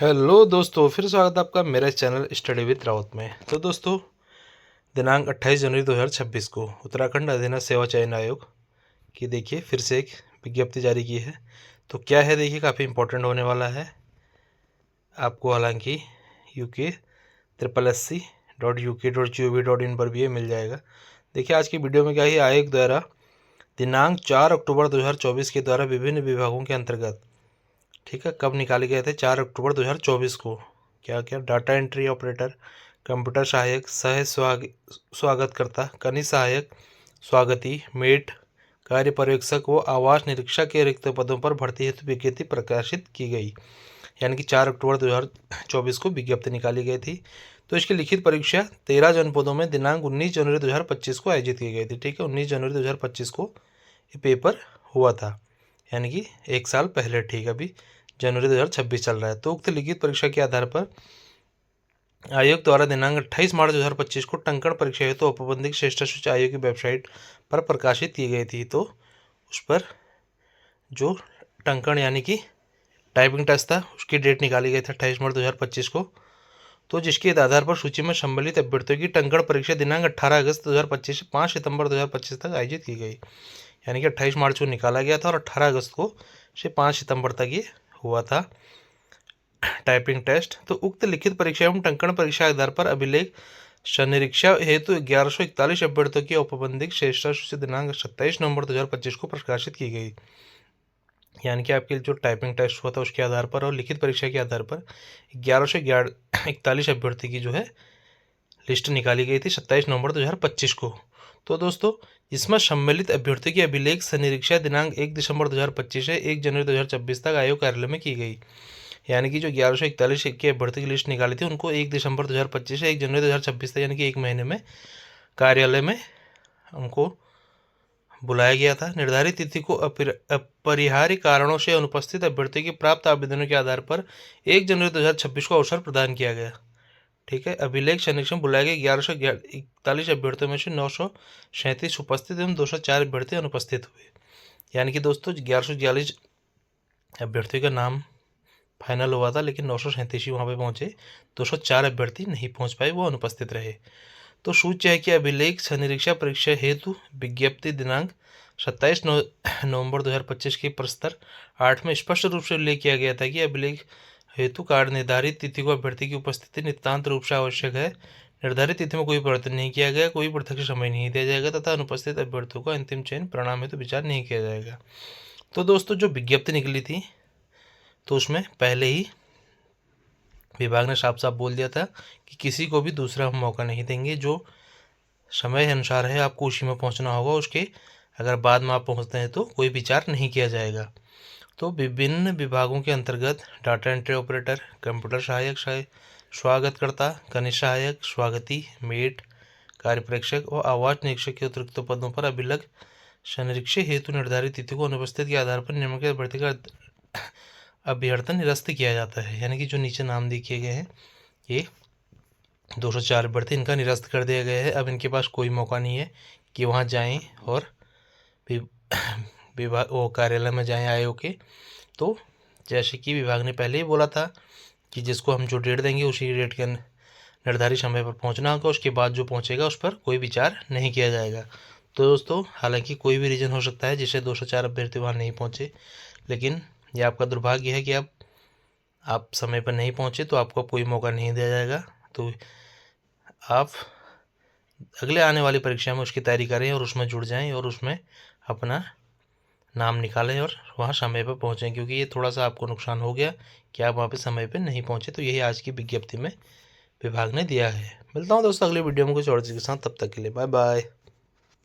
Hello दोस्तों, फिर स्वागत है आपका मेरे चैनल स्टडी विद राउत में। तो दोस्तों, दिनांक 28 जनवरी 2026 को उत्तराखंड अधीनस्थ सेवा चयन आयोग की देखिए फिर से एक विज्ञप्ति जारी की है। तो क्या है देखिए, काफ़ी इंपॉर्टेंट होने वाला है आपको। हालांकि UK@SC.UK.gov.in पर भी ये मिल जाएगा। देखिए आज की वीडियो में क्या है, आयोग द्वारा दिनांक 4 अक्टूबर 2024 के द्वारा विभिन्न विभागों के अंतर्गत, ठीक है, कब निकाले गए थे 4 अक्टूबर 2024 को। क्या क्या? डाटा एंट्री ऑपरेटर, कंप्यूटर सहायक, सह स्वागतकर्ता, कनिष्ठ सहायक, स्वागती, मेट, कार्य पर्यवेक्षक व आवास निरीक्षक के रिक्त पदों पर भर्ती हेतु विज्ञप्ति प्रकाशित की गई। यानी कि 4 अक्टूबर 2024 को विज्ञप्ति निकाली गई थी। तो इसकी लिखित परीक्षा 13 जनपदों में दिनांक 19 जनवरी 2025 को आयोजित की गई थी। ठीक है, 19 जनवरी 2025 को ये पेपर हुआ था, यानी कि एक साल पहले। ठीक है, अभी जनवरी 2026 चल रहा है। तो उक्त लिखित परीक्षा के आधार पर आयोग द्वारा दिनांक 28 मार्च 2025 को टंकण परीक्षा हेतु औपबंधिक श्रेष्ठ सूची आयोग की वेबसाइट पर प्रकाशित की गई थी। तो उस पर जो टंकण यानी कि टाइपिंग टेस्ट था, उसकी डेट निकाली गई थी 28 मार्च 2025 को। तो जिसके आधार पर सूची में सम्मिलित अभ्यर्थियों की टंकण परीक्षा दिनांक 18 अगस्त 2025 से 5 सितंबर 2025 तक आयोजित की गई। यानी कि 28 मार्च को निकाला गया था और 18 अगस्त को से 5 सितंबर तक ये हुआ था टाइपिंग टेस्ट। तो उक्त लिखित परीक्षा एवं टंकण परीक्षा के आधार पर अभिलेख संनिरीक्षा हेतु 1141 अभ्यर्थियों की औपबंधिक श्रेष्ठता सूची दिनांक 27 नवंबर 2025 को प्रकाशित की गई। यानी कि आपके जो टाइपिंग टेस्ट हुआ था उसके आधार पर और लिखित परीक्षा के आधार पर 1141 अभ्यर्थी की जो है लिस्ट निकाली गई थी 27 नवंबर 2025 को। तो दोस्तों, इसमें सम्मिलित अभ्यर्थियों की अभिलेख संनिरीक्षा दिनांक 1 दिसंबर 2025 से 1 जनवरी 2026 तक आयोग कार्यालय में की गई। यानी कि जो 1141 के अभ्यर्थी की लिस्ट निकाली थी उनको 1 दिसंबर 2025 से 1 जनवरी 2026 तक, यानी कि एक महीने में कार्यालय में उनको बुलाया गया था। निर्धारित तिथि को अपरिहार्य कारणों से अनुपस्थित अभ्यर्थियों की प्राप्त आवेदनों के आधार पर 1 जनवरी 2026 को अवसर प्रदान किया गया। ठीक है, अभिलेख संरक्षण बुलाए गए 1141 अभ्यर्थियों में से 937 उपस्थित एवं 204 अभ्यर्थी अनुपस्थित हुए। यानी कि दोस्तों 1141 अभ्यर्थियों का नाम फाइनल हुआ था, लेकिन 937 ही वहाँ पे पहुँचे, 204 अभ्यर्थी नहीं पहुँच पाए, वो अनुपस्थित रहे। तो सूच्य है कि अभिलेख संनिरीक्षा परीक्षा हेतु विज्ञप्ति दिनांक 27 नवंबर 2025 के प्रस्तर 8 में स्पष्ट रूप से उल्लेख किया गया था कि अभिलेख हेतु कार्य निर्धारित तिथि को अभ्यर्थी की उपस्थिति नितांत रूप से आवश्यक है। निर्धारित तिथि में कोई परिवर्तन नहीं किया गया, कोई प्रत्यक्ष समय नहीं दिया जाएगा तथा अनुपस्थित अभ्यर्थियों का अंतिम चयन परिणाम हेतु विचार नहीं किया जाएगा। तो दोस्तों, जो विज्ञप्ति निकली थी तो उसमें पहले ही विभाग ने साफ साफ बोल दिया था कि किसी को भी दूसरा हम मौका नहीं देंगे। जो समय अनुसार है आपको उसी में पहुंचना होगा, उसके अगर बाद में आप पहुंचते हैं तो कोई विचार नहीं किया जाएगा। तो विभिन्न विभागों के अंतर्गत डाटा एंट्री ऑपरेटर, कंप्यूटर सहायक, स्वागतकर्ता, कनिष्ठ सहायक, स्वागती, मेट, कार्य प्रेक्षक और आवास निरीक्षक के अतिरिक्त पदों पर अभिलेख संरक्षण हेतु निर्धारित तिथि को अनुपस्थित के आधार पर नियमानुसार अभ्यर्थी का अभ्यर्थन निरस्त किया जाता है। यानी कि जो नीचे नाम दिए गए हैं ये 204 अभ्यर्थी, इनका निरस्त कर दिया गया है। अब इनके पास कोई मौका नहीं है कि वहाँ जाएं और विभाग वो कार्यालय में जाएं आयोग के। तो जैसे कि विभाग ने पहले ही बोला था कि जिसको हम जो डेट देंगे उसी डेट के निर्धारित समय पर पहुंचना होगा, उसके बाद जो पहुंचेगा उस पर कोई विचार नहीं किया जाएगा। तो दोस्तों, हालांकि कोई भी रीज़न हो सकता है जिससे 204 अभ्यर्थी वहाँ नहीं पहुँचे, लेकिन यह आपका दुर्भाग्य है कि आप समय पर नहीं पहुँचे तो आपको कोई मौका नहीं दिया जाएगा। तो आप अगले आने वाली परीक्षा में उसकी तैयारी करें और उसमें जुड़ जाएं और उसमें अपना नाम निकालें और वहाँ समय पर पहुँचें, क्योंकि ये थोड़ा सा आपको नुकसान हो गया कि आप वहाँ पे समय पर नहीं पहुँचे। तो यही आज की विज्ञप्ति में विभाग ने दिया है। मिलता हूँ दोस्तों अगली वीडियो में कुछ और चीज़ के साथ, तब तक के लिए बाय बाय।